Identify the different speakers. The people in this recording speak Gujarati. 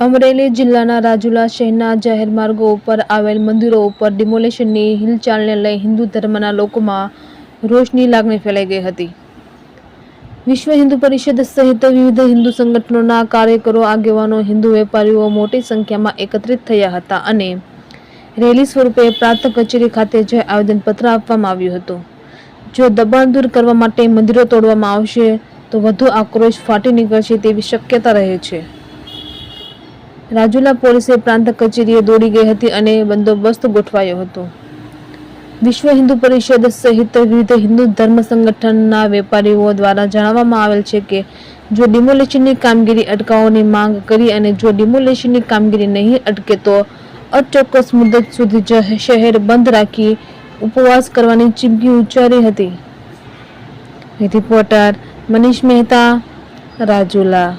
Speaker 1: અમરેલી જિલ્લાના રાજુલા શહેરના જાહેર માર્ગો ઉપર આવેલ મંદિરો ઉપર ડિમોલેશનની હિલચાલને લઈ હિન્દુ ધર્મના લોકોમાં રોષની લાગણી ફેલાઈ ગઈ હતી। વિશ્વ હિન્દુ પરિષદ સહિત વિવિધ હિન્દુ સંગઠનોના કાર્યકરો, આગેવાનો, હિન્દુ વેપારીઓ મોટી સંખ્યામાં એકત્રિત થયા હતા અને રેલી સ્વરૂપે પ્રાંત કચેરી ખાતે જઈ આવેદનપત્ર આપવામાં આવ્યું હતું। જો દબાણ દૂર કરવા માટે મંદિરો તોડવામાં આવશે તો વધુ આક્રોશ ફાટી નીકળશે તેવી શક્યતા રહે છે। રાજુલા પોલીસે પ્રાંત કચેરીએ દોડી ગઈ હતી અને બંદોબસ્ત ગોઠવાયો હતો। વિશ્વ હિન્દુ પરિષદ સહિત વિવિધ હિન્દુ ધર્મ સંગઠનના વેપારીઓ દ્વારા જણાવવામાં આવેલ છે કે જો ડિમોલેશનની કામગીરી અટકાવવાની માંગ કરી અને જો ડિમોલેશનની કામગીરી નહીં અટકે તો અચોક્કસ મુદત સુધી શહેર બંધ રાખી ઉપવાસ કરવાની ચીમકી ઉચ્ચારી હતી। રિપોર્ટર મનીષ મહેતા, રાજુલા।